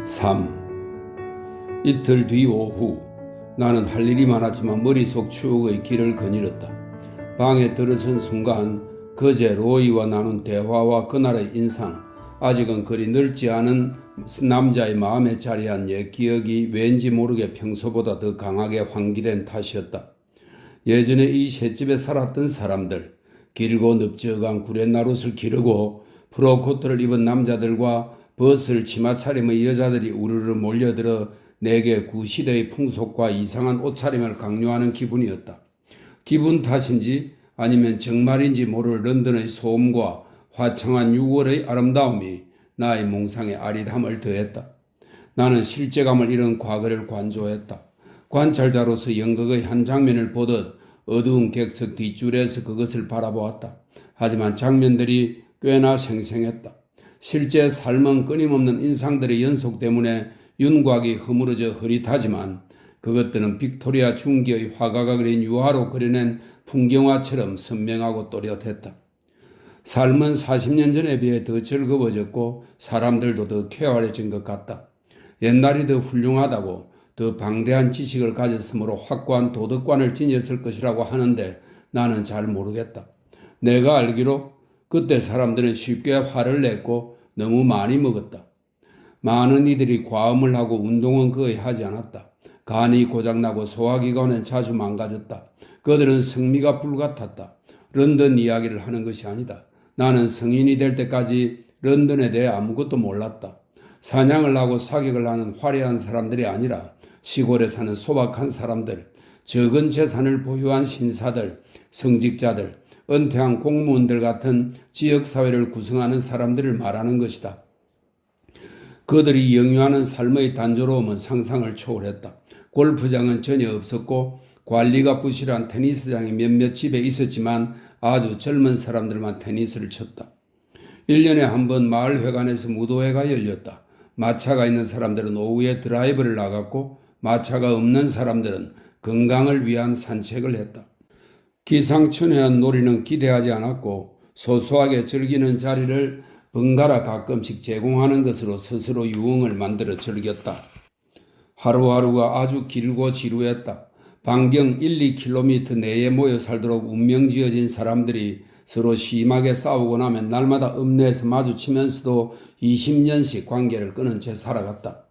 3. 이틀 뒤 오후 나는 할 일이 많았지만 머릿속 추억의 길을 거닐었다. 방에 들어선 순간 그제 로이와 나눈 대화와 그날의 인상, 아직은 그리 늙지 않은 남자의 마음에 자리한 옛 기억이 왠지 모르게 평소보다 더 강하게 환기된 탓이었다. 예전에 이 셋집에 살았던 사람들, 길고 넓적한 구렛나룻을 기르고 프로코트를 입은 남자들과 벗을 치마차림의 여자들이 우르르 몰려들어 내게 구시대의 풍속과 이상한 옷차림을 강요하는 기분이었다. 기분 탓인지 아니면 정말인지 모를 런던의 소음과 화창한 6월의 아름다움이 나의 몽상에 아릿함을 더했다. 나는 실제감을 잃은 과거를 관조했다. 관찰자로서 연극의 한 장면을 보듯 어두운 객석 뒷줄에서 그것을 바라보았다. 하지만 장면들이 꽤나 생생했다. 실제 삶은 끊임없는 인상들의 연속 때문에 윤곽이 허물어져 흐릿하지만 그것들은 빅토리아 중기의 화가가 그린 유화로 그려낸 풍경화처럼 선명하고 또렷했다. 삶은 40년 전에 비해 더 즐거워졌고 사람들도 더 쾌활해진 것 같다. 옛날이 더 훌륭하다고, 더 방대한 지식을 가졌으므로 확고한 도덕관을 지녔을 것이라고 하는데 나는 잘 모르겠다. 내가 알기로 그때 사람들은 쉽게 화를 냈고 너무 많이 먹었다. 많은 이들이 과음을 하고 운동은 거의 하지 않았다. 간이 고장나고 소화기관은 자주 망가졌다. 그들은 성미가 불같았다. 런던 이야기를 하는 것이 아니다. 나는 성인이 될 때까지 런던에 대해 아무것도 몰랐다. 사냥을 하고 사격을 하는 화려한 사람들이 아니라 시골에 사는 소박한 사람들, 적은 재산을 보유한 신사들, 성직자들, 은퇴한 공무원들 같은 지역사회를 구성하는 사람들을 말하는 것이다. 그들이 영유하는 삶의 단조로움은 상상을 초월했다. 골프장은 전혀 없었고 관리가 부실한 테니스장이 몇몇 집에 있었지만 아주 젊은 사람들만 테니스를 쳤다. 1년에 한 번 마을회관에서 무도회가 열렸다. 마차가 있는 사람들은 오후에 드라이브를 나갔고 마차가 없는 사람들은 건강을 위한 산책을 했다. 기상천외한 놀이는 기대하지 않았고 소소하게 즐기는 자리를 번갈아 가끔씩 제공하는 것으로 스스로 유흥을 만들어 즐겼다. 하루하루가 아주 길고 지루했다. 반경 1-2km 내에 모여 살도록 운명지어진 사람들이 서로 심하게 싸우고 나면 날마다 읍내에서 마주치면서도 20년씩 관계를 끊은 채 살아갔다.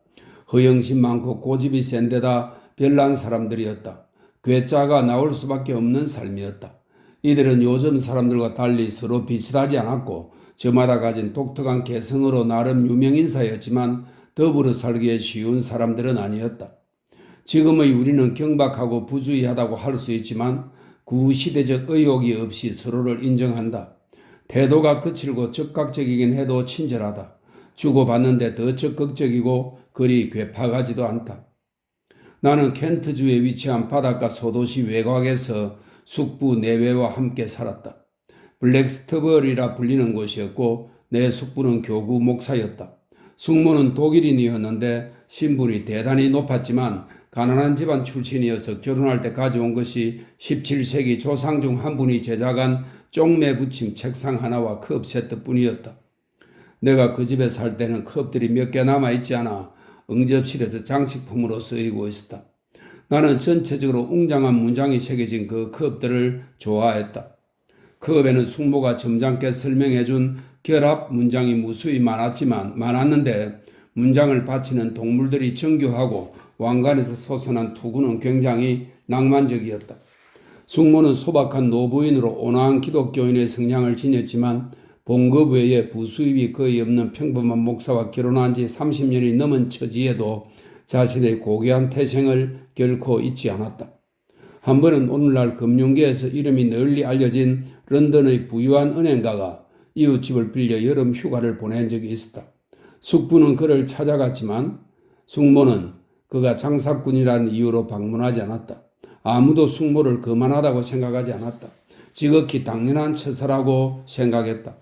허영심 많고 고집이 센 데다 별난 사람들이었다. 괴짜가 나올 수밖에 없는 삶이었다. 이들은 요즘 사람들과 달리 서로 비슷하지 않았고 저마다 가진 독특한 개성으로 나름 유명인사였지만 더불어 살기에 쉬운 사람들은 아니었다. 지금의 우리는 경박하고 부주의하다고 할 수 있지만 구시대적 의욕이 없이 서로를 인정한다. 태도가 거칠고 적극적이긴 해도 친절하다. 주고받는데 더 적극적이고 그리 괴팍하지도 않다. 나는 켄트주에 위치한 바닷가 소도시 외곽에서 숙부 내외와 함께 살았다. 블랙스터벌이라 불리는 곳이었고 내 숙부는 교구 목사였다. 숙모는 독일인이었는데 신분이 대단히 높았지만 가난한 집안 출신이어서 결혼할 때 가져온 것이 17세기 조상 중 한 분이 제작한 쪽매 붙임 책상 하나와 컵 세트뿐이었다. 내가 그 집에 살 때는 컵들이 몇 개 남아있지 않아 응접실에서 장식품으로 쓰이고 있었다. 나는 전체적으로 웅장한 문장이 새겨진 그 컵들을 좋아했다. 컵에는 숙모가 점잖게 설명해준 결합 문장이 무수히 많았는데 문장을 바치는 동물들이 정교하고 왕관에서 솟아난 투구는 굉장히 낭만적이었다. 숙모는 소박한 노부인으로 온화한 기독교인의 성향을 지녔지만 봉급 외에 부수입이 거의 없는 평범한 목사와 결혼한 지 30년이 넘은 처지에도 자신의 고귀한 태생을 결코 잊지 않았다. 한 번은 오늘날 금융계에서 이름이 널리 알려진 런던의 부유한 은행가가 이웃집을 빌려 여름 휴가를 보낸 적이 있었다. 숙부는 그를 찾아갔지만 숙모는 그가 장사꾼이라는 이유로 방문하지 않았다. 아무도 숙모를 거만하다고 생각하지 않았다. 지극히 당연한 처사라고 생각했다.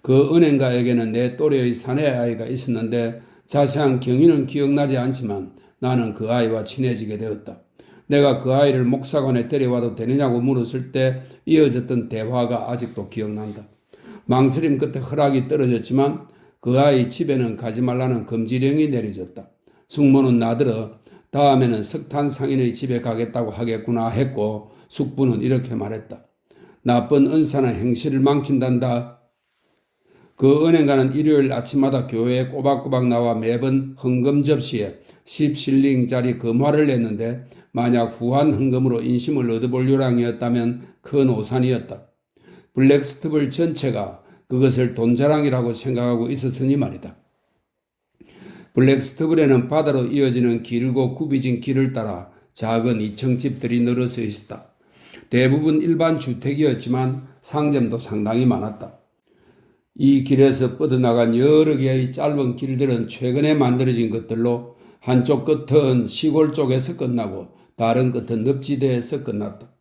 그 은행가에게는 내 또래의 사내 아이가 있었는데 자세한 경위는 기억나지 않지만 나는 그 아이와 친해지게 되었다. 내가 그 아이를 목사관에 데려와도 되느냐고 물었을 때 이어졌던 대화가 아직도 기억난다. 망설임 끝에 허락이 떨어졌지만 그 아이 집에는 가지 말라는 금지령이 내려졌다. 숙모는 나들어 다음에는 석탄 상인의 집에 가겠다고 하겠구나 했고 숙부는 이렇게 말했다. 나쁜 은사는 행실을 망친단다. 그 은행가는 일요일 아침마다 교회에 꼬박꼬박 나와 매번 헌금 접시에 10실링짜리 금화를 냈는데 만약 후한 헌금으로 인심을 얻어볼 요량이었다면 큰 오산이었다. 블랙스트블 전체가 그것을 돈자랑이라고 생각하고 있었으니 말이다. 블랙스트블에는 바다로 이어지는 길고 굽이진 길을 따라 작은 2층 집들이 늘어서 있었다. 대부분 일반 주택이었지만 상점도 상당히 많았다. 이 길에서 뻗어나간 여러 개의 짧은 길들은 최근에 만들어진 것들로 한쪽 끝은 시골 쪽에서 끝나고 다른 끝은 늪지대에서 끝났다.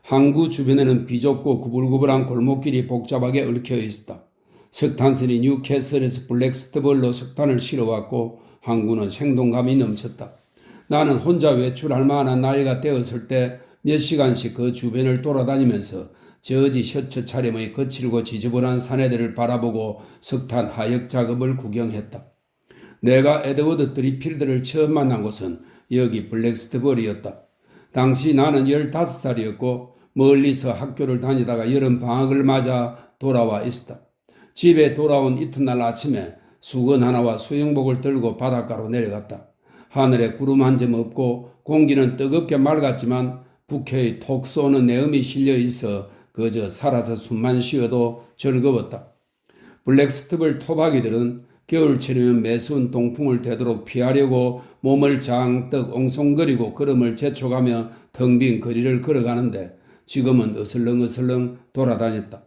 항구 주변에는 비좁고 구불구불한 골목길이 복잡하게 얽혀 있었다. 석탄선이 뉴캐슬에서 블랙스트블로 석탄을 실어왔고 항구는 생동감이 넘쳤다. 나는 혼자 외출할 만한 나이가 되었을 때 몇 시간씩 그 주변을 돌아다니면서 저지 셔츠 차림의 거칠고 지저분한 사내들을 바라보고 석탄 하역 작업을 구경했다. 내가 에드워드 드리필드를 처음 만난 곳은 여기 블랙스트블이었다. 당시 나는 15살이었고 멀리서 학교를 다니다가 여름 방학을 맞아 돌아와 있었다. 집에 돌아온 이튿날 아침에 수건 하나와 수영복을 들고 바닷가로 내려갔다. 하늘에 구름 한 점 없고 공기는 뜨겁게 맑았지만 북해의 톡 쏘는 내음이 실려 있어 그저 살아서 숨만 쉬어도 즐거웠다. 블랙스트블 토박이들은 겨울철이면 매서운 동풍을 되도록 피하려고 몸을 장떡 엉성거리고 걸음을 재촉하며 텅 빈 거리를 걸어가는데 지금은 어슬렁어슬렁 돌아다녔다.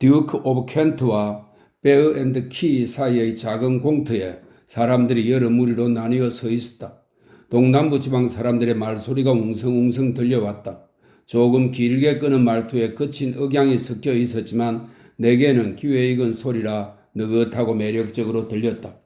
듀크 오브 켄트와 베어 앤드 키 사이의 작은 공터에 사람들이 여러 무리로 나뉘어 서 있었다. 동남부 지방 사람들의 말소리가 웅성웅성 들려왔다. 조금 길게 끄는 말투에 거친 억양이 섞여 있었지만 내게는 귀에 익은 소리라 느긋하고 매력적으로 들렸다.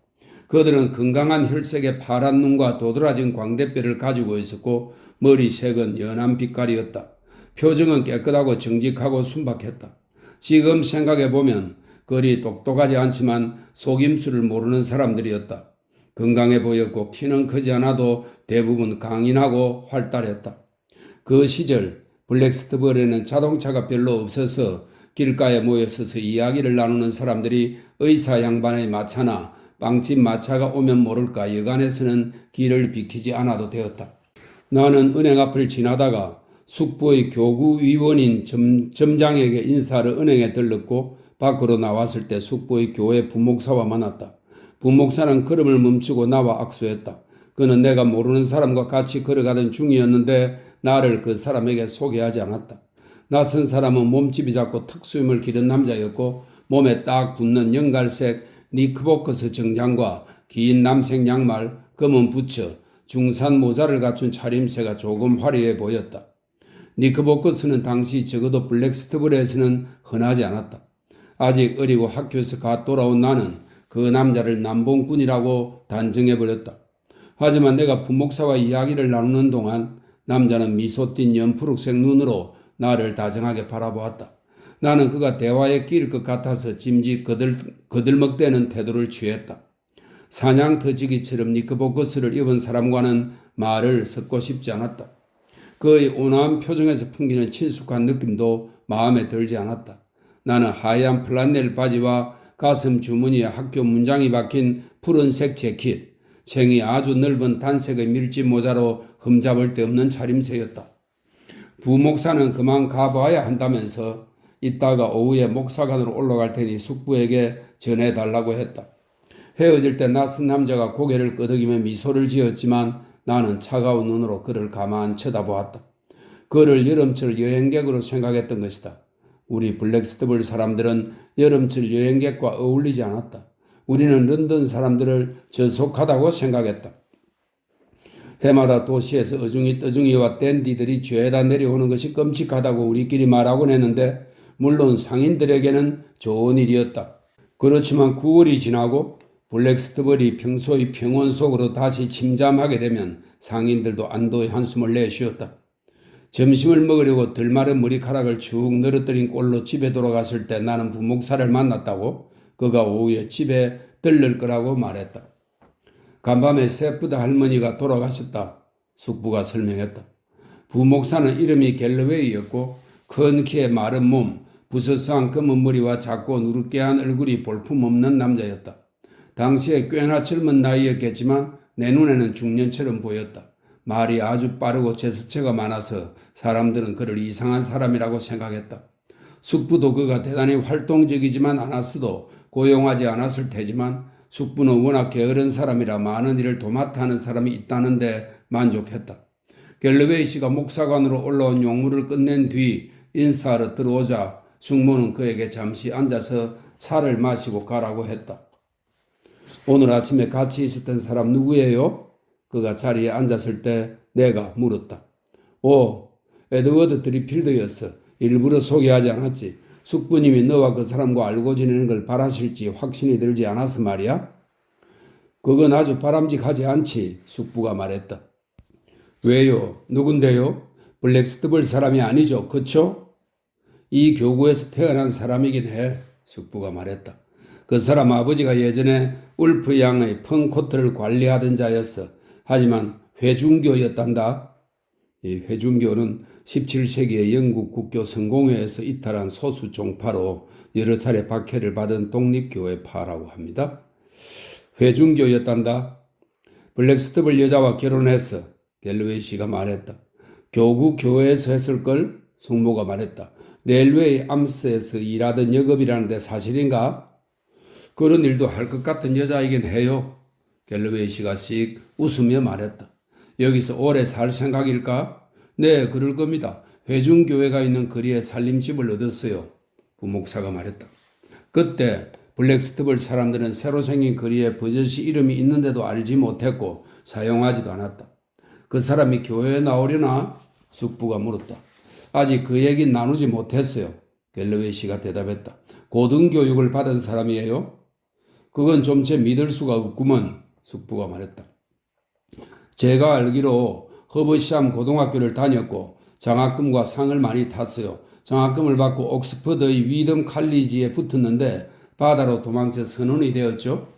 그들은 건강한 혈색의 파란 눈과 도드라진 광대뼈를 가지고 있었고 머리색은 연한 빛깔이었다. 표정은 깨끗하고 정직하고 순박했다. 지금 생각해보면 그리 똑똑하지 않지만 속임수를 모르는 사람들이었다. 건강해 보였고 키는 크지 않아도 대부분 강인하고 활달했다. 그 시절 블랙스트블에는 자동차가 별로 없어서 길가에 모여서서 이야기를 나누는 사람들이 의사 양반의 마차나 빵집 마차가 오면 모를까 여간에서는 길을 비키지 않아도 되었다. 나는 은행 앞을 지나다가 숙부의 교구위원인 점장에게 인사를 은행에 들렀고 밖으로 나왔을 때 숙부의 교회 부목사와 만났다. 부목사는 걸음을 멈추고 나와 악수했다. 그는 내가 모르는 사람과 같이 걸어가던 중이었는데 나를 그 사람에게 소개하지 않았다. 낯선 사람은 몸집이 작고 턱수염을 기른 남자였고 몸에 딱 붙는 연갈색 니크보커스 정장과 긴 남색 양말, 검은 부처, 중산 모자를 갖춘 차림새가 조금 화려해 보였다. 니크보커스는 당시 적어도 블랙스트블에서는 흔하지 않았다. 아직 어리고 학교에서 갓 돌아온 나는 그 남자를 남봉꾼이라고 단정해버렸다. 하지만 내가 부목사와 이야기를 나누는 동안 남자는 미소 띤 연푸르색 눈으로 나를 다정하게 바라보았다. 나는 그가 대화에 끼일 것 같아서 짐짓 거들먹대는 태도를 취했다. 사냥터지기처럼 니크보커스를 입은 사람과는 말을 섞고 싶지 않았다. 그의 온화한 표정에서 풍기는 친숙한 느낌도 마음에 들지 않았다. 나는 하얀 플란넬 바지와 가슴 주머니에 학교 문장이 박힌 푸른색 재킷, 챙이 아주 넓은 단색의 밀짚 모자로 흠잡을 데 없는 차림새였다. 부목사는 그만 가봐야 한다면서 이따가 오후에 목사관으로 올라갈 테니 숙부에게 전해달라고 했다. 헤어질 때 낯선 남자가 고개를 끄덕이며 미소를 지었지만 나는 차가운 눈으로 그를 가만 쳐다보았다. 그를 여름철 여행객으로 생각했던 것이다. 우리 블랙스트블 사람들은 여름철 여행객과 어울리지 않았다. 우리는 런던 사람들을 저속하다고 생각했다. 해마다 도시에서 어중이 떠중이와 댄디들이 죄다 내려오는 것이 끔찍하다고 우리끼리 말하곤 했는데 물론 상인들에게는 좋은 일이었다. 그렇지만 9월이 지나고 블랙스트블이 평소의 평온 속으로 다시 침잠하게 되면 상인들도 안도의 한숨을 내쉬었다. 점심을 먹으려고 들마른 머리카락을 쭉 늘어뜨린 꼴로 집에 돌아갔을 때 나는 부목사를 만났다고 그가 오후에 집에 들릴 거라고 말했다. 간밤에 세프드 할머니가 돌아가셨다. 숙부가 설명했다. 부목사는 이름이 갤러웨이였고 큰 키에 마른 몸, 부스스한 검은 머리와 작고 누르깨한 얼굴이 볼품없는 남자였다. 당시에 꽤나 젊은 나이였겠지만 내 눈에는 중년처럼 보였다. 말이 아주 빠르고 제스처가 많아서 사람들은 그를 이상한 사람이라고 생각했다. 숙부도 그가 대단히 활동적이지만 않았어도 고용하지 않았을 테지만 숙부는 워낙 게으른 사람이라 많은 일을 도맡아 하는 사람이 있다는데 만족했다. 갤러웨이 씨가 목사관으로 올라온 용무를 끝낸 뒤 인사하러 들어오자 숙모는 그에게 잠시 앉아서 차를 마시고 가라고 했다. 오늘 아침에 같이 있었던 사람 누구예요? 그가 자리에 앉았을 때 내가 물었다. 오, 에드워드 드리필드였어. 일부러 소개하지 않았지. 숙부님이 너와 그 사람과 알고 지내는 걸 바라실지 확신이 들지 않아서 말이야. 그건 아주 바람직하지 않지, 숙부가 말했다. 왜요? 누군데요? 블랙스트블 사람이 아니죠, 그쵸? 이 교구에서 태어난 사람이긴 해, 숙부가 말했다. 그 사람 아버지가 예전에 울프 양의 펑코트를 관리하던 자였어. 하지만 회중교였단다. 이 회중교는 17세기의 영국 국교 성공회에서 이탈한 소수 종파로 여러 차례 박해를 받은 독립교회파라고 합니다. 회중교였단다. 블랙스트블 여자와 결혼했어. 갤러웨이 씨가 말했다. 교구 교회에서 했을걸? 숙모가 말했다. 렐웨이 암스에서 일하던 여급이라는데 사실인가? 그런 일도 할 것 같은 여자이긴 해요. 갤러웨이 씨가 씩 웃으며 말했다. 여기서 오래 살 생각일까? 네, 그럴 겁니다. 회중교회가 있는 거리에 살림집을 얻었어요. 부목사가 말했다. 그때 블랙스트블 사람들은 새로 생긴 거리에 버젓이 이름이 있는데도 알지 못했고 사용하지도 않았다. 그 사람이 교회에 나오려나? 숙부가 물었다. 아직 그 얘기 나누지 못했어요. 갤러웨이 씨가 대답했다. 고등교육을 받은 사람이에요? 그건 좀 제 믿을 수가 없구먼. 숙부가 말했다. 제가 알기로 허버시암 고등학교를 다녔고 장학금과 상을 많이 탔어요. 장학금을 받고 옥스퍼드의 위덤 칼리지에 붙었는데 바다로 도망쳐 선원이 되었죠.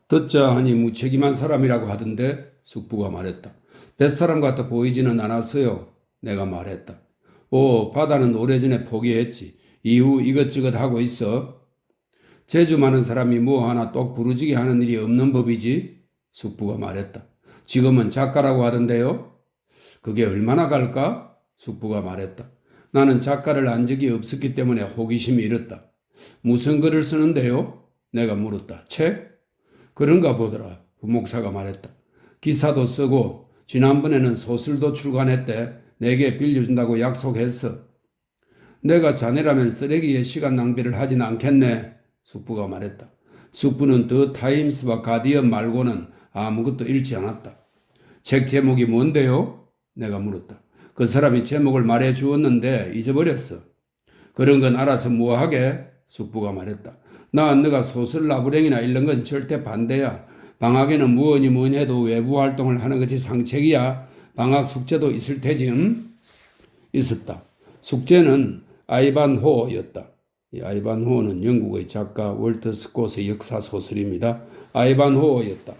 듣자 하니 무책임한 사람이라고 하던데 숙부가 말했다. 뱃사람 같아 보이지는 않았어요. 내가 말했다. 오, 바다는 오래전에 포기했지. 이후 이것저것 하고 있어. 재주 많은 사람이 뭐 하나 똑 부러지게 하는 일이 없는 법이지. 숙부가 말했다. 지금은 작가라고 하던데요. 그게 얼마나 갈까? 숙부가 말했다. 나는 작가를 안 적이 없었기 때문에 호기심이 일었다. 무슨 글을 쓰는데요? 내가 물었다. 책? 그런가 보더라. 부목사가 말했다. 기사도 쓰고 지난번에는 소설도 출간했대. 내게 빌려준다고 약속했어. 내가 자네라면 쓰레기에 시간 낭비를 하진 않겠네. 숙부가 말했다. 숙부는 더 타임스와 가디언 말고는 아무것도 읽지 않았다. 책 제목이 뭔데요? 내가 물었다. 그 사람이 제목을 말해 주었는데 잊어버렸어. 그런 건 알아서 뭐하게? 숙부가 말했다. 너가 소설 나부랭이나 읽는 건 절대 반대야. 방학에는 뭐니 해도 외부 활동을 하는 것이 상책이야. 방학 숙제도 있을 테지, 응? 있었다. 숙제는 아이반호어였다. 이 아이반호어는 영국의 작가 월터 스콧의 역사 소설입니다. 아이반호어였다.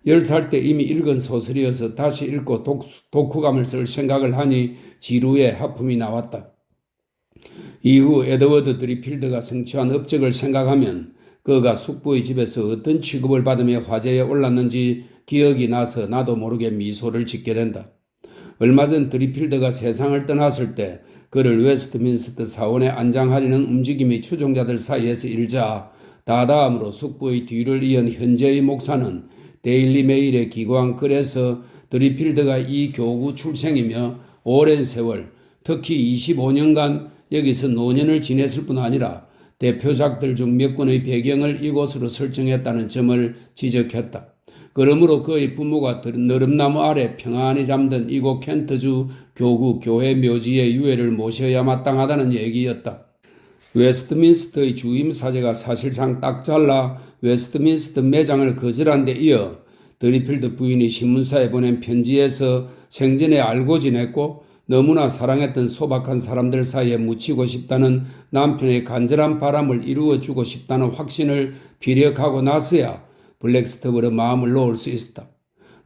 10살 때 이미 읽은 소설이어서 다시 읽고 독후감을 쓸 생각을 하니 지루에 하품이 나왔다. 이후 에드워드 드리필드가 성취한 업적을 생각하면 그가 숙부의 집에서 어떤 취급을 받으며 화제에 올랐는지 기억이 나서 나도 모르게 미소를 짓게 된다. 얼마 전 드리필드가 세상을 떠났을 때 그를 웨스트민스터 사원에 안장하려는 움직임이 추종자들 사이에서 일자 다다음으로 숙부의 뒤를 이은 현재의 목사는 데일리 메일의 기고한 글에서 드리필드가 이 교구 출생이며 오랜 세월, 특히 25년간 여기서 노년을 지냈을 뿐 아니라 대표작들 중 몇 권의 배경을 이곳으로 설정했다는 점을 지적했다. 그러므로 그의 부모가 너름나무 아래 평안히 잠든 이곳 켄트주 교구 교회 묘지의 유해를 모셔야 마땅하다는 얘기였다. 웨스트민스터의 주임 사제가 사실상 딱 잘라 웨스트민스터 매장을 거절한 데 이어 드리필드 부인이 신문사에 보낸 편지에서 생전에 알고 지냈고 너무나 사랑했던 소박한 사람들 사이에 묻히고 싶다는 남편의 간절한 바람을 이루어주고 싶다는 확신을 피력하고 나서야 블랙스터블의 마음을 놓을 수 있었다.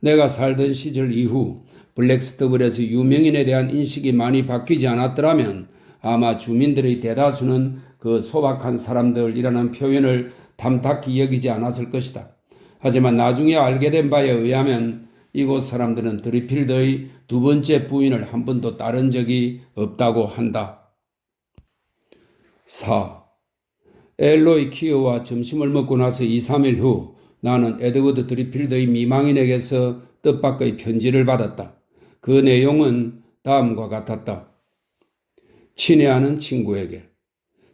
내가 살던 시절 이후 블랙스터블에서 유명인에 대한 인식이 많이 바뀌지 않았더라면 아마 주민들의 대다수는 그 소박한 사람들이라는 표현을 탐탁히 여기지 않았을 것이다. 하지만 나중에 알게 된 바에 의하면 이곳 사람들은 드리필드의 두 번째 부인을 한 번도 따른 적이 없다고 한다. 4. 엘로이 키어와 점심을 먹고 나서 2, 3일 후 나는 에드워드 드리필드의 미망인에게서 뜻밖의 편지를 받았다. 그 내용은 다음과 같았다. 친애하는 친구에게.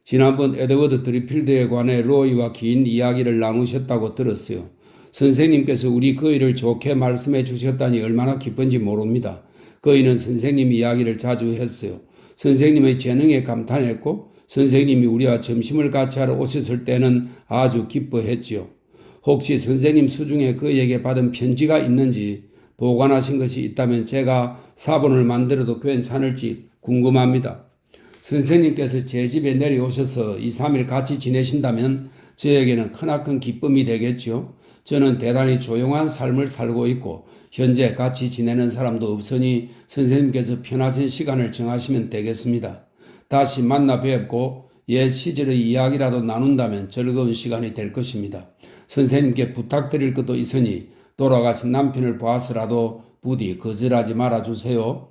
지난번 에드워드 드리필드에 관해 로이와 긴 이야기를 나누셨다고 들었어요. 선생님께서 우리 그이를 좋게 말씀해 주셨다니 얼마나 기쁜지 모릅니다. 그이는 선생님 이야기를 자주 했어요. 선생님의 재능에 감탄했고 선생님이 우리와 점심을 같이 하러 오셨을 때는 아주 기뻐했지요. 혹시 선생님 수중에 그에게 받은 편지가 있는지 보관하신 것이 있다면 제가 사본을 만들어도 괜찮을지 궁금합니다. 선생님께서 제 집에 내려오셔서 2, 3일 같이 지내신다면 저에게는 크나큰 기쁨이 되겠지요. 저는 대단히 조용한 삶을 살고 있고 현재 같이 지내는 사람도 없으니 선생님께서 편하신 시간을 정하시면 되겠습니다. 다시 만나 뵙고 옛 시절의 이야기라도 나눈다면 즐거운 시간이 될 것입니다. 선생님께 부탁드릴 것도 있으니 돌아가신 남편을 봐서라도 부디 거절하지 말아주세요.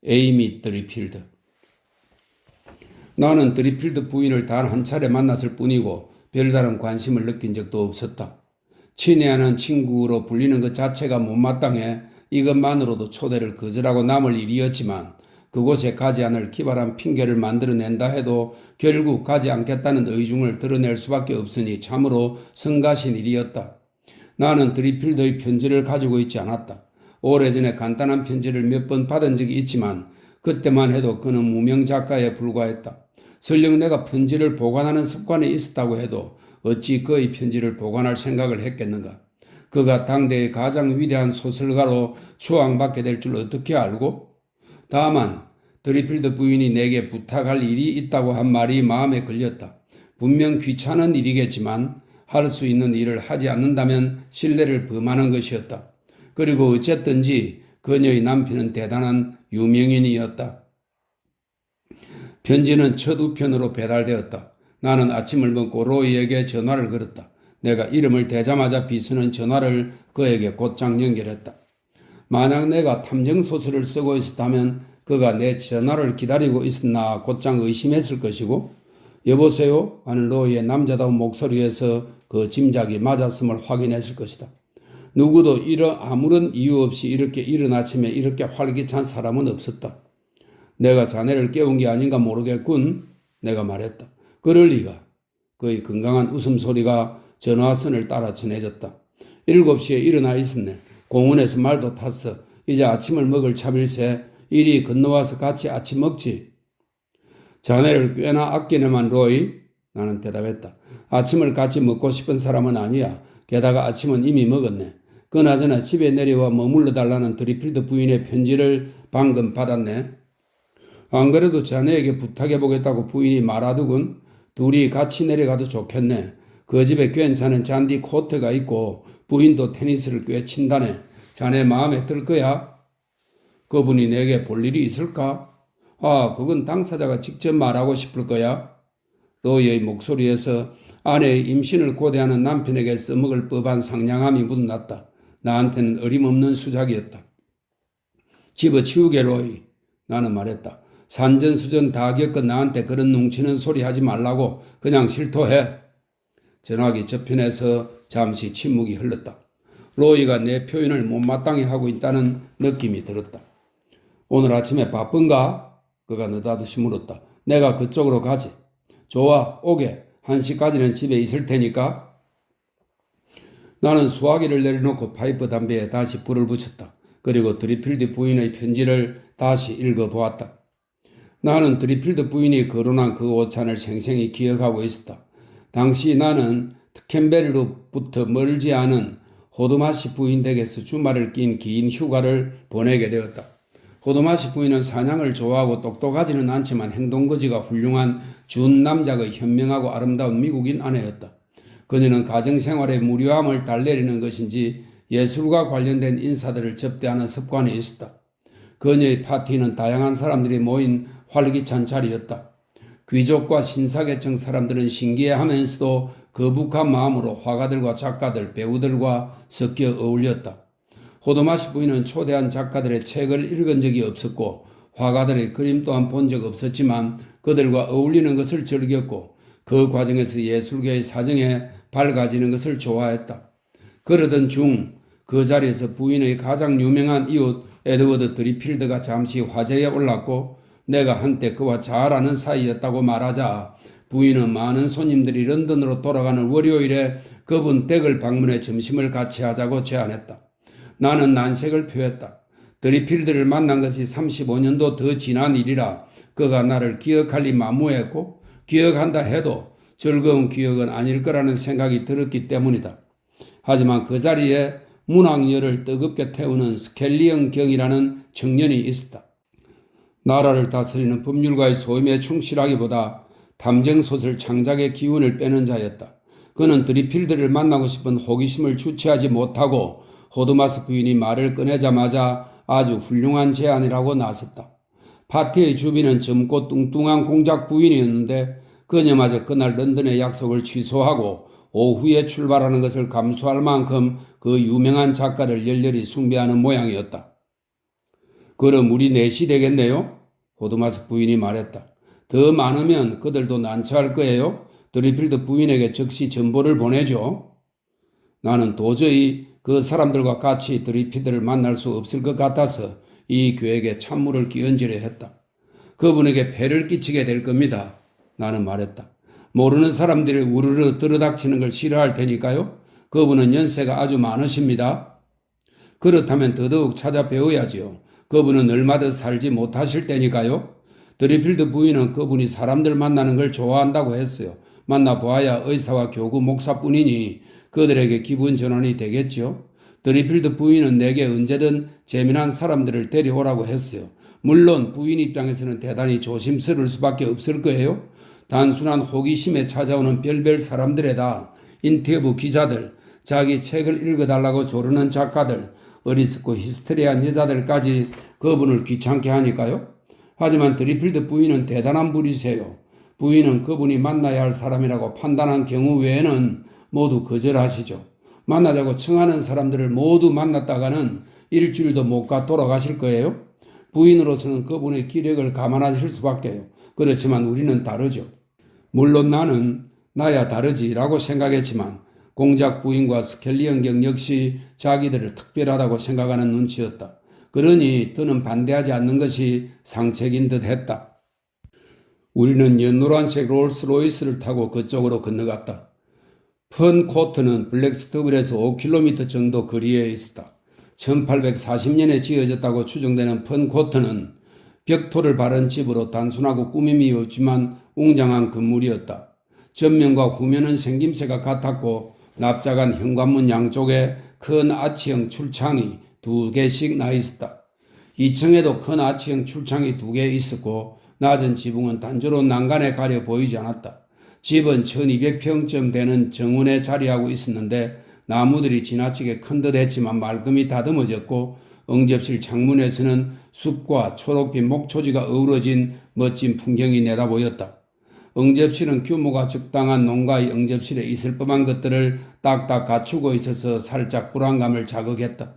에이미 드리필드. 나는 드리필드 부인을 단 한 차례 만났을 뿐이고 별다른 관심을 느낀 적도 없었다. 친애하는 친구로 불리는 것 자체가 못마땅해 이것만으로도 초대를 거절하고 남을 일이었지만 그곳에 가지 않을 기발한 핑계를 만들어낸다 해도 결국 가지 않겠다는 의중을 드러낼 수밖에 없으니 참으로 성가신 일이었다. 나는 드리필드의 편지를 가지고 있지 않았다. 오래전에 간단한 편지를 몇 번 받은 적이 있지만 그때만 해도 그는 무명 작가에 불과했다. 설령 내가 편지를 보관하는 습관이 있었다고 해도 어찌 그의 편지를 보관할 생각을 했겠는가. 그가 당대의 가장 위대한 소설가로 추앙받게 될 줄 어떻게 알고? 다만 드리필드 부인이 내게 부탁할 일이 있다고 한 말이 마음에 걸렸다. 분명 귀찮은 일이겠지만 할 수 있는 일을 하지 않는다면 신뢰를 범하는 것이었다. 그리고 어쨌든지 그녀의 남편은 대단한 유명인이었다. 편지는 첫 우편으로 배달되었다. 나는 아침을 먹고 로이에게 전화를 걸었다. 내가 이름을 대자마자 비서는 전화를 그에게 곧장 연결했다. 만약 내가 탐정소설을 쓰고 있었다면 그가 내 전화를 기다리고 있었나 곧장 의심했을 것이고 여보세요? 하는 로이의 남자다운 목소리에서 그 짐작이 맞았음을 확인했을 것이다. 누구도 아무런 이유 없이 이렇게 이른 아침에 이렇게 활기찬 사람은 없었다. 내가 자네를 깨운 게 아닌가 모르겠군. 내가 말했다. 그럴 리가. 그의 건강한 웃음소리가 전화선을 따라 전해졌다. 7시에 일어나 있었네. 공원에서 말도 탔어. 이제 아침을 먹을 참일세. 이리 건너와서 같이 아침 먹지. 자네를 꽤나 아끼네만 로이. 나는 대답했다. 아침을 같이 먹고 싶은 사람은 아니야. 게다가 아침은 이미 먹었네. 그나저나 집에 내려와 머물러 달라는 드리필드 부인의 편지를 방금 받았네. 안 그래도 자네에게 부탁해보겠다고 부인이 말하더군. 둘이 같이 내려가도 좋겠네. 그 집에 괜찮은 잔디 코트가 있고 부인도 테니스를 꽤 친다네. 자네 마음에 들 거야? 그분이 내게 볼 일이 있을까? 아, 그건 당사자가 직접 말하고 싶을 거야. 로이의 목소리에서 아내의 임신을 고대하는 남편에게 써먹을 법한 상냥함이 묻어났다. 나한테는 어림없는 수작이었다. 집어치우게 로이. 나는 말했다. 산전수전 다 겪은 나한테 그런 뭉치는 소리 하지 말라고 그냥 실토해. 전화기 저편에서 잠시 침묵이 흘렀다. 로이가 내 표현을 못마땅히 하고 있다는 느낌이 들었다. 오늘 아침에 바쁜가? 그가 느닷없이 물었다. 내가 그쪽으로 가지. 좋아, 오게. 1시까지는 집에 있을 테니까. 나는 수화기를 내려놓고 파이프 담배에 다시 불을 붙였다. 그리고 드리필드 부인의 편지를 다시 읽어보았다. 나는 드리필드 부인이 거론한 그 오찬을 생생히 기억하고 있었다. 당시 나는 캔베리로부터 멀지 않은 호드마시 부인 댁에서 주말을 낀 긴 휴가를 보내게 되었다. 호도마시 부인은 사냥을 좋아하고 똑똑하지는 않지만 행동거지가 훌륭한 준 남작의 현명하고 아름다운 미국인 아내였다. 그녀는 가정생활의 무료함을 달래리는 것인지 예술과 관련된 인사들을 접대하는 습관이 있었다. 그녀의 파티는 다양한 사람들이 모인 활기찬 자리였다. 귀족과 신사계층 사람들은 신기해하면서도 거북한 마음으로 화가들과 작가들, 배우들과 섞여 어울렸다. 호도마시 부인은 초대한 작가들의 책을 읽은 적이 없었고 화가들의 그림 또한 본 적 없었지만 그들과 어울리는 것을 즐겼고 그 과정에서 예술계의 사정에 밝아지는 것을 좋아했다. 그러던 중 그 자리에서 부인의 가장 유명한 이웃 에드워드 드리필드가 잠시 화제에 올랐고 내가 한때 그와 잘 아는 사이였다고 말하자 부인은 많은 손님들이 런던으로 돌아가는 월요일에 그분 댁을 방문해 점심을 같이 하자고 제안했다. 나는 난색을 표했다. 드리필드를 만난 것이 35년도 더 지난 일이라 그가 나를 기억할 리 만무했고 기억한다 해도 즐거운 기억은 아닐 거라는 생각이 들었기 때문이다. 하지만 그 자리에 문학열을 뜨겁게 태우는 스켈리언 경이라는 청년이 있었다. 나라를 다스리는 법률가의 소임에 충실하기보다 탐정소설 창작의 기운을 빼는 자였다. 그는 드리필드를 만나고 싶은 호기심을 주체하지 못하고 호도마스 부인이 말을 꺼내자마자 아주 훌륭한 제안이라고 나섰다. 파티의 주비는 젊고 뚱뚱한 공작 부인이었는데 그녀마저 그날 런던의 약속을 취소하고 오후에 출발하는 것을 감수할 만큼 그 유명한 작가를 열렬히 숭배하는 모양이었다. 그럼 우리 넷이 되겠네요? 호도마스 부인이 말했다. 더 많으면 그들도 난처할 거예요. 드리필드 부인에게 즉시 전보를 보내죠. 나는 도저히 그 사람들과 같이 드리필드를 만날 수 없을 것 같아서 이 계획에 찬물을 끼얹으려 했다. 그분에게 폐를 끼치게 될 겁니다. 나는 말했다. 모르는 사람들이 우르르 들어닥치는 걸 싫어할 테니까요. 그분은 연세가 아주 많으십니다. 그렇다면 더더욱 찾아뵈어야지요. 그분은 얼마 더 살지 못하실 때니까요. 드리필드 부인은 그분이 사람들 만나는 걸 좋아한다고 했어요. 만나보아야 의사와 교구 목사뿐이니 그들에게 기분 전환이 되겠죠. 드리필드 부인은 내게 언제든 재미난 사람들을 데려오라고 했어요. 물론 부인 입장에서는 대단히 조심스러울 수밖에 없을 거예요. 단순한 호기심에 찾아오는 별별 사람들에다 인터뷰 기자들, 자기 책을 읽어달라고 조르는 작가들, 어리석고 히스테리한 여자들까지 그분을 귀찮게 하니까요. 하지만 드리필드 부인은 대단한 분이세요. 부인은 그분이 만나야 할 사람이라고 판단한 경우 외에는 모두 거절하시죠. 만나자고 청하는 사람들을 모두 만났다가는 일주일도 못 가 돌아가실 거예요. 부인으로서는 그분의 기력을 감안하실 수밖에요. 그렇지만 우리는 다르죠. 물론 나는 나야 다르지라고 생각했지만 공작 부인과 스켈리언 경 역시 자기들을 특별하다고 생각하는 눈치였다. 그러니 더는 반대하지 않는 것이 상책인 듯 했다. 우리는 연노란색 롤스로이스를 타고 그쪽으로 건너갔다. 펀코트는 블랙스터블에서 5km 정도 거리에 있었다. 1840년에 지어졌다고 추정되는 펀코트는 벽토를 바른 집으로 단순하고 꾸밈이 없지만 웅장한 건물이었다. 전면과 후면은 생김새가 같았고 납작한 현관문 양쪽에 큰 아치형 출창이 2개씩 나 있었다. 2층에도 큰 아치형 출창이 2개 있었고 낮은 지붕은 단조로 난간에 가려 보이지 않았다. 집은 1200평쯤 되는 정원에 자리하고 있었는데 나무들이 지나치게 큰 듯 했지만 말끔히 다듬어졌고 응접실 창문에서는 숲과 초록빛 목초지가 어우러진 멋진 풍경이 내다보였다. 응접실은 규모가 적당한 농가의 응접실에 있을 법한 것들을 딱딱 갖추고 있어서 살짝 불안감을 자극했다.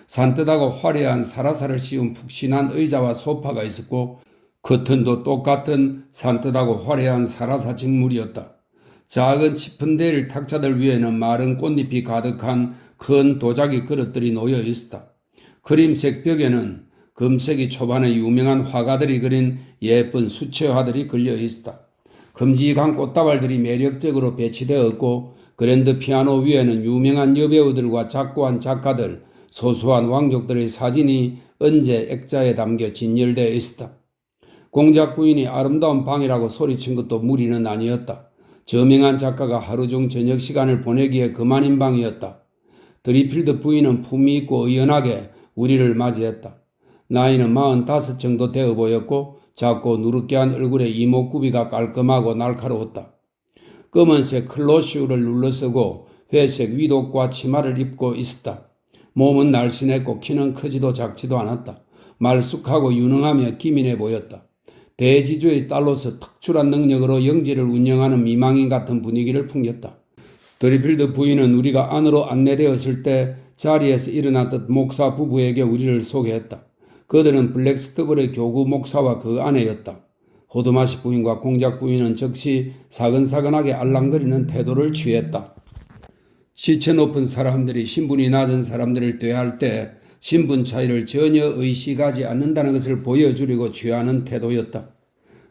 산뜻하고 화려한 사라사를 씌운 푹신한 의자와 소파가 있었고 커튼도 똑같은 산뜻하고 화려한 사라사 직물이었다. 작은 치픈데일 탁자들 위에는 마른 꽃잎이 가득한 큰 도자기 그릇들이 놓여 있었다. 크림색 벽에는 금세기 초반에 유명한 화가들이 그린 예쁜 수채화들이 걸려 있었다. 큼직한 꽃다발들이 매력적으로 배치되었고 그랜드 피아노 위에는 유명한 여배우들과 작고한 작가들, 소수한 왕족들의 사진이 언제 액자에 담겨 진열되어 있었다. 공작 부인이 아름다운 방이라고 소리친 것도 무리는 아니었다. 저명한 작가가 하루 중 저녁 시간을 보내기에 그만인 방이었다. 드리필드 부인은 품위 있고 의연하게 우리를 맞이했다. 나이는 45 정도 되어 보였고 작고 누렇게한 얼굴에 이목구비가 깔끔하고 날카로웠다. 검은색 클로시우를 눌러쓰고 회색 위독과 치마를 입고 있었다. 몸은 날씬했고 키는 크지도 작지도 않았다. 말쑥하고 유능하며 기민해 보였다. 대지주의 딸로서 특출한 능력으로 영지를 운영하는 미망인 같은 분위기를 풍겼다. 드리필드 부인은 우리가 안으로 안내되었을 때 자리에서 일어났던 목사 부부에게 우리를 소개했다. 그들은 블랙스터블의 교구 목사와 그 아내였다. 호드마시 부인과 공작 부인은 즉시 사근사근하게 알랑거리는 태도를 취했다. 시체 높은 사람들이 신분이 낮은 사람들을 대할 때 신분 차이를 전혀 의식하지 않는다는 것을 보여주려고 취하는 태도였다.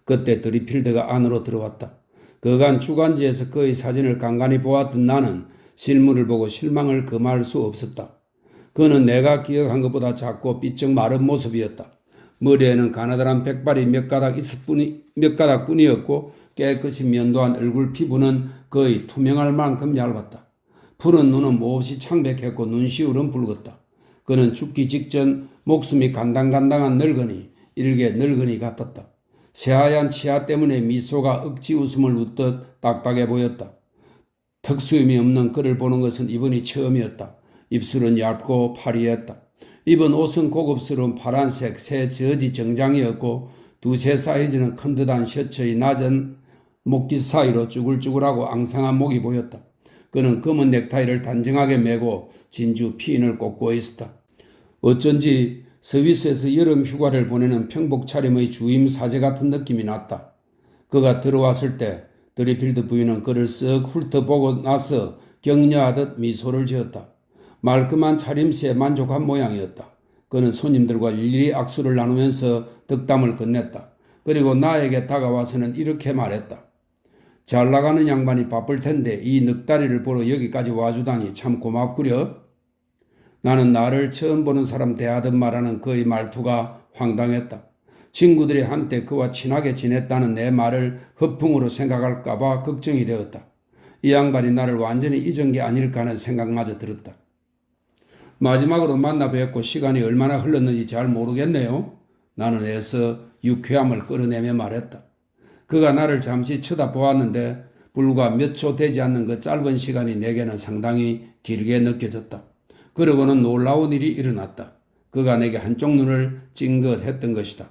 그때 드리필드가 안으로 들어왔다. 그간 주간지에서 그의 사진을 간간히 보았던 나는 실물을 보고 실망을 금할 수 없었다. 그는 내가 기억한 것보다 작고 삐쩍 마른 모습이었다. 머리에는 가느다란 백발이 몇 가닥 뿐이었고 깨끗이 면도한 얼굴 피부는 거의 투명할 만큼 얇았다. 푸른 눈은 몹시 창백했고 눈시울은 붉었다. 그는 죽기 직전 목숨이 간당간당한 늙은이, 일개 늙은이 같았다. 새하얀 치아 때문에 미소가 억지 웃음을 웃듯 딱딱해 보였다. 턱수염이 없는 그를 보는 것은 이번이 처음이었다. 입술은 얇고 파리했다. 입은 옷은 고급스러운 파란색 새 저지 정장이었고 두세 사이즈는 큰 듯한 셔츠의 낮은 목깃 사이로 쭈글쭈글하고 앙상한 목이 보였다. 그는 검은 넥타이를 단정하게 매고 진주 피인을 꽂고 있었다. 어쩐지 스위스에서 여름 휴가를 보내는 평복 차림의 주임 사제 같은 느낌이 났다. 그가 들어왔을 때 드리필드 부인은 그를 쓱 훑어보고 나서 격려하듯 미소를 지었다. 말끔한 차림새에 만족한 모양이었다. 그는 손님들과 일일이 악수를 나누면서 덕담을 건넸다. 그리고 나에게 다가와서는 이렇게 말했다. 잘 나가는 양반이 바쁠 텐데 이 늑다리를 보러 여기까지 와주다니 참 고맙구려. 나는 나를 처음 보는 사람 대하듯 말하는 그의 말투가 황당했다. 친구들이 한때 그와 친하게 지냈다는 내 말을 허풍으로 생각할까봐 걱정이 되었다. 이 양반이 나를 완전히 잊은 게 아닐까 하는 생각마저 들었다. 마지막으로 만나 뵙고 시간이 얼마나 흘렀는지 잘 모르겠네요. 나는 애써 유쾌함을 끌어내며 말했다. 그가 나를 잠시 쳐다보았는데 불과 몇 초 되지 않는 그 짧은 시간이 내게는 상당히 길게 느껴졌다. 그러고는 놀라운 일이 일어났다. 그가 내게 한쪽 눈을 찡긋했던 것이다.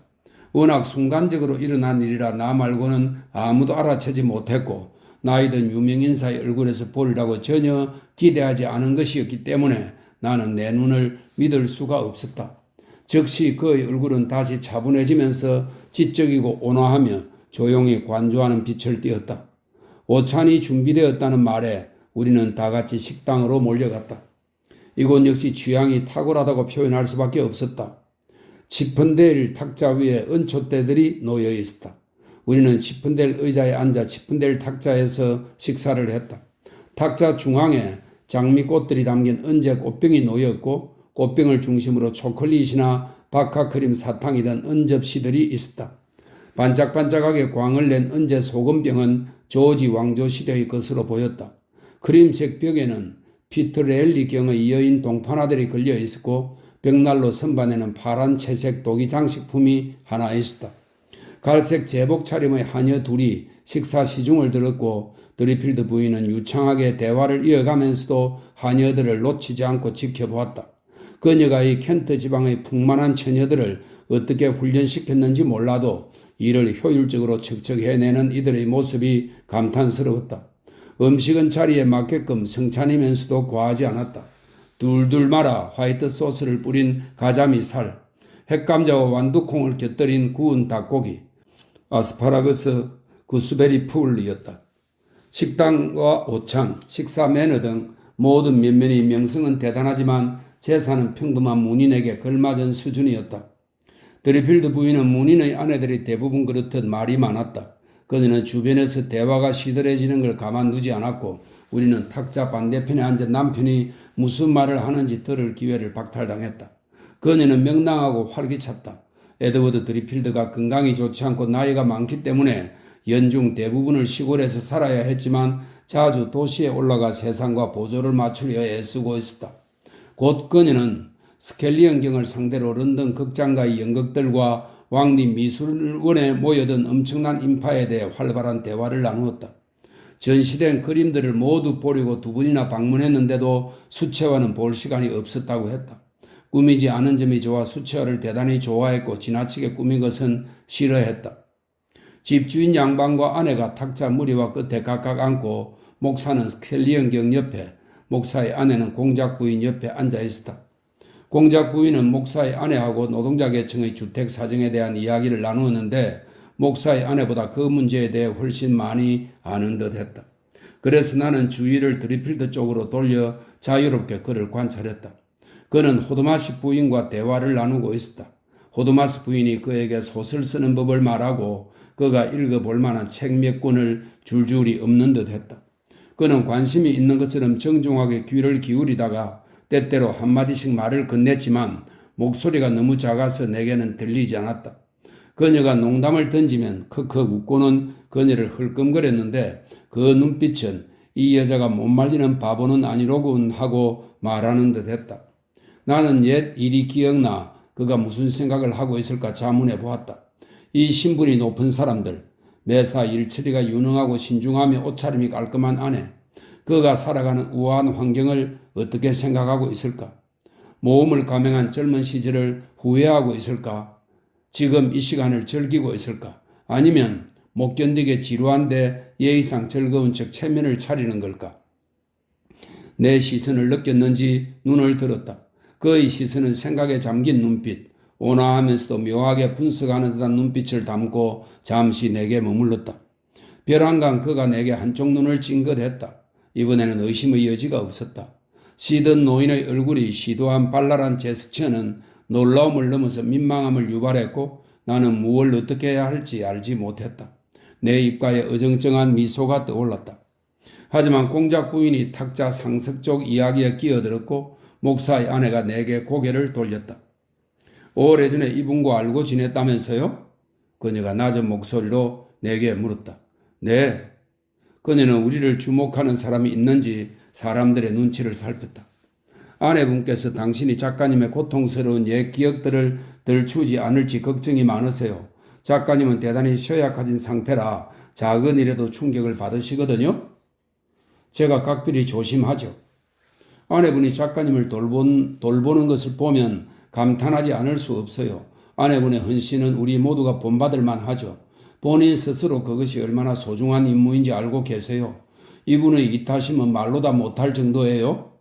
워낙 순간적으로 일어난 일이라 나 말고는 아무도 알아채지 못했고 나이든 유명인사의 얼굴에서 보리라고 전혀 기대하지 않은 것이었기 때문에 나는 내 눈을 믿을 수가 없었다. 즉시 그의 얼굴은 다시 차분해지면서 지적이고 온화하며 조용히 관조하는 빛을 띠었다. 오찬이 준비되었다는 말에 우리는 다 같이 식당으로 몰려갔다. 이곳 역시 취향이 탁월하다고 표현할 수밖에 없었다. 치펀데일 탁자 위에 은초대들이 놓여 있었다. 우리는 치펀데일 의자에 앉아 치펀데일 탁자에서 식사를 했다. 탁자 중앙에 장미꽃들이 담긴 은재 꽃병이 놓였고 꽃병을 중심으로 초콜릿이나 바카크림 사탕이 든 은접시들이 있었다. 반짝반짝하게 광을 낸 은재 소금병은 조지 왕조 시대의 것으로 보였다. 크림색 벽에는 피트렐리경의 여인 동판화들이 걸려 있었고 벽난로 선반에는 파란 채색 도기 장식품이 하나 있었다. 갈색 제복 차림의 하녀 둘이 식사 시중을 들었고 드리필드 부인은 유창하게 대화를 이어가면서도 하녀들을 놓치지 않고 지켜보았다. 그녀가 이 켄트 지방의 풍만한 처녀들을 어떻게 훈련시켰는지 몰라도 이를 효율적으로 척척 해내는 이들의 모습이 감탄스러웠다. 음식은 자리에 맞게끔 성찬이면서도 과하지 않았다. 둘둘 말아 화이트 소스를 뿌린 가자미 살, 핵감자와 완두콩을 곁들인 구운 닭고기, 아스파라거스, 구스베리 풀이었다. 식당과 오찬, 식사 매너 등 모든 면면의 명성은 대단하지만 재산은 평범한 문인에게 걸맞은 수준이었다. 드리필드 부인은 문인의 아내들이 대부분 그렇듯 말이 많았다. 그녀는 주변에서 대화가 시들해지는 걸 가만두지 않았고 우리는 탁자 반대편에 앉은 남편이 무슨 말을 하는지 들을 기회를 박탈당했다. 그녀는 명랑하고 활기찼다. 에드워드 드리필드가 건강이 좋지 않고 나이가 많기 때문에 연중 대부분을 시골에서 살아야 했지만 자주 도시에 올라가 세상과 보조를 맞추려 애쓰고 있었다. 곧 그녀는 스켈리언경을 상대로 런던 극장가의 연극들과 왕립 미술원에 모여든 엄청난 인파에 대해 활발한 대화를 나누었다. 전시된 그림들을 모두 보려고 2번이나 방문했는데도 수채화는 볼 시간이 없었다고 했다. 꾸미지 않은 점이 좋아 수채화를 대단히 좋아했고 지나치게 꾸민 것은 싫어했다. 집주인 양반과 아내가 탁자 무리와 끝에 각각 앉고 목사는 스켈리언경 옆에, 목사의 아내는 공작 부인 옆에 앉아 있었다. 공작 부인은 목사의 아내하고 노동자 계층의 주택 사정에 대한 이야기를 나누었는데 목사의 아내보다 그 문제에 대해 훨씬 많이 아는 듯 했다. 그래서 나는 주의를 드리필드 쪽으로 돌려 자유롭게 그를 관찰했다. 그는 호드마시 부인과 대화를 나누고 있었다. 호드마스 부인이 그에게 소설 쓰는 법을 말하고 그가 읽어볼 만한 책 몇 권을 줄줄이 읊는 듯 했다. 그는 관심이 있는 것처럼 정중하게 귀를 기울이다가 때때로 한마디씩 말을 건넸지만 목소리가 너무 작아서 내게는 들리지 않았다. 그녀가 농담을 던지면 크크 웃고는 그녀를 흘끔거렸는데 그 눈빛은 이 여자가 못 말리는 바보는 아니로군 하고 말하는 듯 했다. 나는 옛 일이 기억나 그가 무슨 생각을 하고 있을까 자문해 보았다. 이 신분이 높은 사람들, 매사 일처리가 유능하고 신중하며 옷차림이 깔끔한 아내, 그가 살아가는 우아한 환경을 어떻게 생각하고 있을까? 모험을 감행한 젊은 시절을 후회하고 있을까? 지금 이 시간을 즐기고 있을까? 아니면 못 견디게 지루한데 예의상 즐거운 척 체면을 차리는 걸까? 내 시선을 느꼈는지 눈을 들었다. 그의 시선은 생각에 잠긴 눈빛, 온화하면서도 묘하게 분석하는 듯한 눈빛을 담고 잠시 내게 머물렀다. 벼랑간 그가 내게 한쪽 눈을 찡긋했다. 이번에는 의심의 여지가 없었다. 시든 노인의 얼굴이 시도한 발랄한 제스처는 놀라움을 넘어서 민망함을 유발했고 나는 무엇을 어떻게 해야 할지 알지 못했다. 내 입가에 어정쩡한 미소가 떠올랐다. 하지만 공작 부인이 탁자 상석 쪽 이야기에 끼어들었고 목사의 아내가 내게 고개를 돌렸다. 오래전에 이분과 알고 지냈다면서요? 그녀가 낮은 목소리로 내게 물었다. 네. 그녀는 우리를 주목하는 사람이 있는지 사람들의 눈치를 살폈다. 아내분께서 당신이 작가님의 고통스러운 옛 기억들을 들추지 않을지 걱정이 많으세요. 작가님은 대단히 쇠약해진 상태라 작은 일에도 충격을 받으시거든요. 제가 각별히 조심하죠. 아내분이 작가님을 돌보는 것을 보면 감탄하지 않을 수 없어요. 아내분의 헌신은 우리 모두가 본받을 만하죠. 본인 스스로 그것이 얼마나 소중한 임무인지 알고 계세요. 이분의 이타심은 말로 다 못할 정도예요.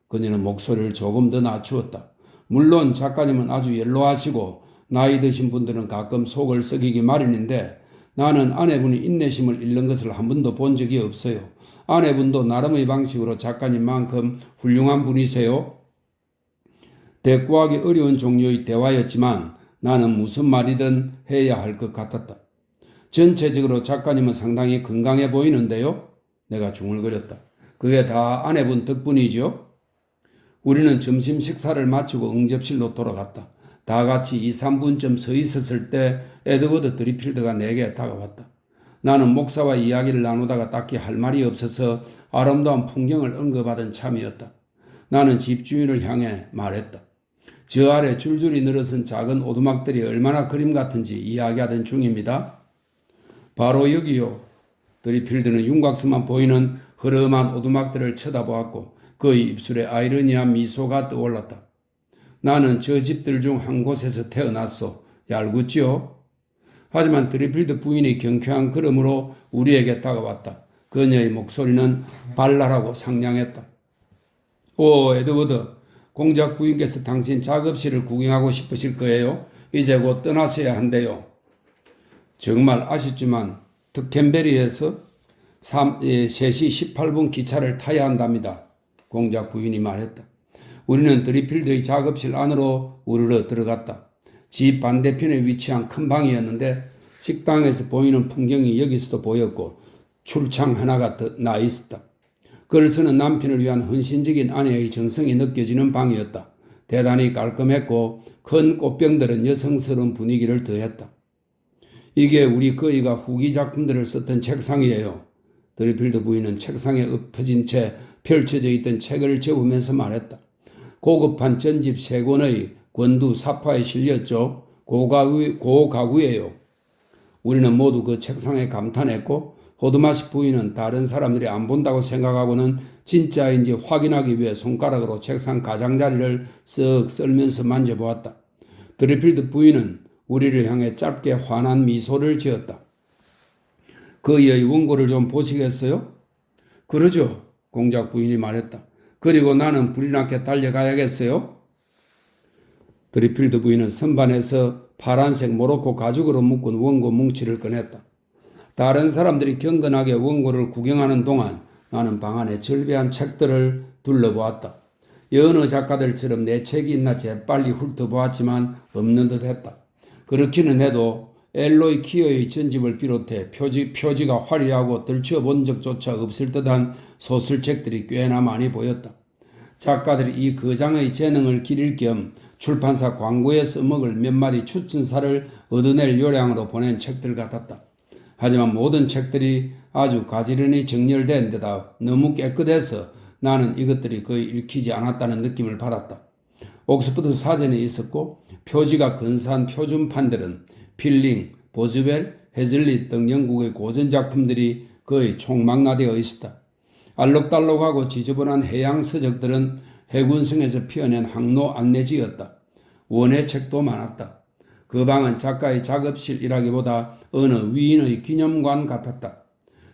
그녀는 목소리를 조금 더 낮추었다. 물론 작가님은 아주 연로하시고 나이 드신 분들은 가끔 속을 썩이기 마련인데 나는 아내분이 인내심을 잃는 것을 한 번도 본 적이 없어요. 아내분도 나름의 방식으로 작가님만큼 훌륭한 분이세요. 대꾸하기 어려운 종류의 대화였지만 나는 무슨 말이든 해야 할 것 같았다. 전체적으로 작가님은 상당히 건강해 보이는데요. 내가 중얼거렸다. 그게 다 아내분 덕분이죠. 우리는 점심 식사를 마치고 응접실로 돌아갔다. 다 같이 2, 3분쯤 서 있었을 때 에드워드 드리필드가 내게 다가왔다. 나는 목사와 이야기를 나누다가 딱히 할 말이 없어서 아름다운 풍경을 언급하던 참이었다. 나는 집주인을 향해 말했다. 저 아래 줄줄이 늘어선 작은 오두막들이 얼마나 그림 같은지 이야기하던 중입니다. 바로 여기요. 드리필드는 윤곽선만 보이는 흐름한 오두막들을 쳐다보았고 그의 입술에 아이러니한 미소가 떠올랐다. 나는 저 집들 중 한 곳에서 태어났소. 얄궂지요? 하지만 드리필드 부인이 경쾌한 걸음으로 우리에게 다가왔다. 그녀의 목소리는 발랄하고 상냥했다. 오, 에드워드, 공작 부인께서 당신 작업실을 구경하고 싶으실 거예요. 이제 곧 떠나셔야 한대요. 정말 아쉽지만 득캔베리에서 3시 18분 기차를 타야 한답니다. 공작 부인이 말했다. 우리는 드리필드의 작업실 안으로 우르르 들어갔다. 집 반대편에 위치한 큰 방이었는데 식당에서 보이는 풍경이 여기서도 보였고 출창 하나가 더 나 있었다. 글을 쓰는 남편을 위한 헌신적인 아내의 정성이 느껴지는 방이었다. 대단히 깔끔했고 큰 꽃병들은 여성스러운 분위기를 더했다. 이게 우리 거의가 후기 작품들을 썼던 책상이에요. 드리필드 부인은 책상에 엎어진 채 펼쳐져 있던 책을 접으면서 말했다. 고급한 전집 3권의 권두 사파에 실렸죠. 고가구예요. 우리는 모두 그 책상에 감탄했고 호드마시 부인은 다른 사람들이 안 본다고 생각하고는 진짜인지 확인하기 위해 손가락으로 책상 가장자리를 쓱 썰면서 만져보았다. 드리필드 부인은 우리를 향해 짧게 환한 미소를 지었다. 그의 원고를 좀 보시겠어요? 그러죠. 공작 부인이 말했다. 그리고 나는 불이 나게 달려가야겠어요? 드리필드 부인은 선반에서 파란색 모로코 가죽으로 묶은 원고 뭉치를 꺼냈다. 다른 사람들이 경건하게 원고를 구경하는 동안 나는 방 안에 절비한 책들을 둘러보았다. 여느 작가들처럼 내 책이 있나 재빨리 훑어보았지만 없는 듯 했다. 그렇기는 해도 엘로이 키어의 전집을 비롯해 표지가 화려하고 들춰본 적조차 없을 듯한 소설책들이 꽤나 많이 보였다. 작가들이 이 거장의 재능을 기릴 겸 출판사 광고에 써먹을 몇 마디 추천사를 얻어낼 요량으로 보낸 책들 같았다. 하지만 모든 책들이 아주 가지런히 정렬된 데다 너무 깨끗해서 나는 이것들이 거의 읽히지 않았다는 느낌을 받았다. 옥스퍼드 사전에 있었고 표지가 근사한 표준판들은 필링, 보즈웰, 헤즐릿 등 영국의 고전 작품들이 거의 총망라되어 있었다. 알록달록하고 지저분한 해양 서적들은 해군성에서 피어낸 항로 안내지였다. 원의 책도 많았다. 그 방은 작가의 작업실이라기보다 어느 위인의 기념관 같았다.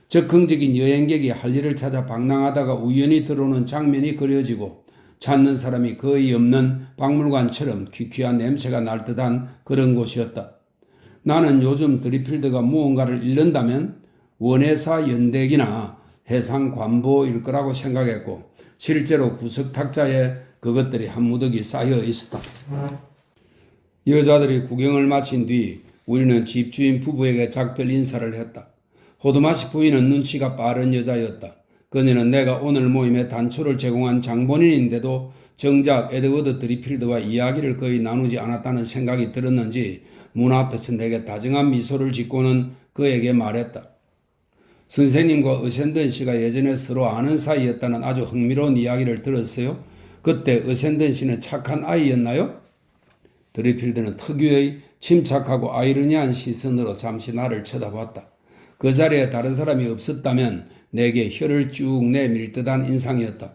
적극적인 여행객이 할 일을 찾아 방랑하다가 우연히 들어오는 장면이 그려지고 찾는 사람이 거의 없는 박물관처럼 퀴퀴한 냄새가 날 듯한 그런 곳이었다. 나는 요즘 드리필드가 무언가를 읽는다면 원예사 연대기나 해상관보일 거라고 생각했고 실제로 구석 탁자에 그것들이 한 무더기 쌓여 있었다. 여자들이 구경을 마친 뒤 우리는 집주인 부부에게 작별 인사를 했다. 호드마시 부인은 눈치가 빠른 여자였다. 그녀는 내가 오늘 모임에 단초를 제공한 장본인인데도 정작 에드워드 드리필드와 이야기를 거의 나누지 않았다는 생각이 들었는지 문 앞에서 내게 다정한 미소를 짓고는 그에게 말했다. 선생님과 어센던 씨가 예전에 서로 아는 사이였다는 아주 흥미로운 이야기를 들었어요. 그때 어센던 씨는 착한 아이였나요? 드리필드는 특유의 침착하고 아이러니한 시선으로 잠시 나를 쳐다보았다. 그 자리에 다른 사람이 없었다면 내게 혀를 쭉 내밀 듯한 인상이었다.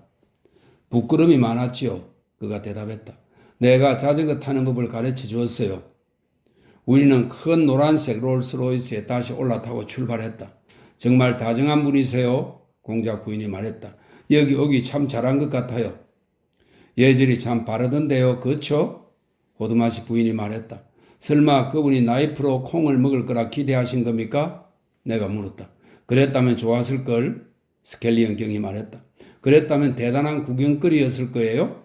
부끄러움이 많았지요. 그가 대답했다. 내가 자전거 타는 법을 가르쳐 주었어요. 우리는 큰 노란색 롤스로이스에 다시 올라타고 출발했다. 정말 다정한 분이세요. 공작 부인이 말했다. 여기 오기 참 잘한 것 같아요. 예절이 참 바르던데요. 그렇죠? 호드마시 부인이 말했다. 설마 그분이 나이프로 콩을 먹을 거라 기대하신 겁니까? 내가 물었다. 그랬다면 좋았을걸? 스켈리언 경이 말했다. 그랬다면 대단한 구경거리였을 거예요?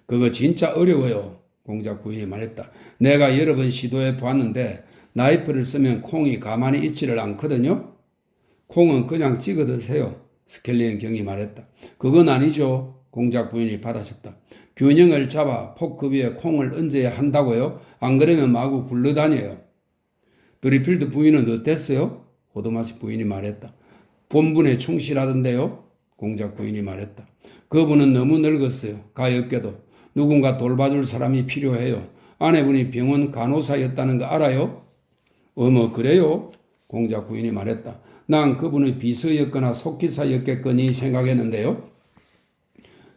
그거 진짜 어려워요. 공작 부인이 말했다. 내가 여러 번 시도해 보았는데 나이프를 쓰면 콩이 가만히 있지를 않거든요. 콩은 그냥 찍어 드세요. 스켈리언 경이 말했다. 그건 아니죠. 공작 부인이 받아쳤다. 균형을 잡아 포크 위에 콩을 얹어야 한다고요? 안 그러면 마구 굴러다녀요. 드리필드 부인은 어땠어요? 호드마시 부인이 말했다. 본분에 충실하던데요? 공작 부인이 말했다. 그분은 너무 늙었어요. 가엾게도. 누군가 돌봐줄 사람이 필요해요. 아내분이 병원 간호사였다는 거 알아요? 어머 그래요? 공작 부인이 말했다. 난 그분의 비서였거나 속기사였겠거니 생각했는데요.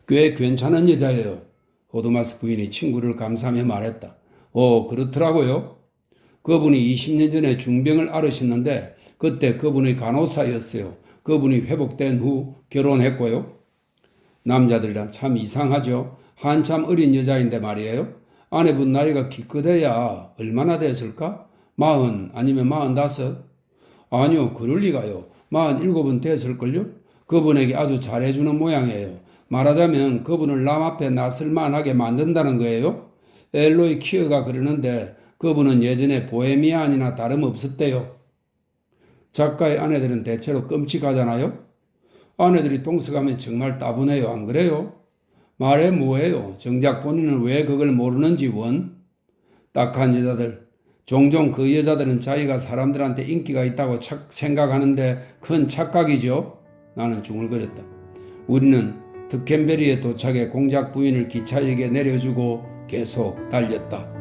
꽤 괜찮은 여자예요. 호드마스 부인이 친구를 감싸며 말했다. 그렇더라고요. 그분이 20년 전에 중병을 앓으셨는데 그때 그분의 간호사였어요. 그분이 회복된 후 결혼했고요. 남자들이란 참 이상하죠. 한참 어린 여자인데 말이에요. 아내분 나이가 기껏해야 얼마나 됐을까? 40 아니면 45? 아니요, 그럴 리가요. 47은 됐을걸요? 그분에게 아주 잘해주는 모양이에요. 말하자면 그분을 남 앞에 나설만하게 만든다는 거예요. 엘로이 키어가 그러는데 그분은 예전에 보헤미안이나 다름없었대요. 작가의 아내들은 대체로 끔찍하잖아요. 아내들이 동서가면 정말 따분해요. 안 그래요? 말해 뭐예요? 정작 본인은 왜 그걸 모르는지 원? 딱한 여자들. 종종 그 여자들은 자기가 사람들한테 인기가 있다고 생각하는데 큰 착각이죠. 나는 중얼거렸다. 우리는 득캔베리에 도착해 공작 부인을 기차역에 내려주고 계속 달렸다.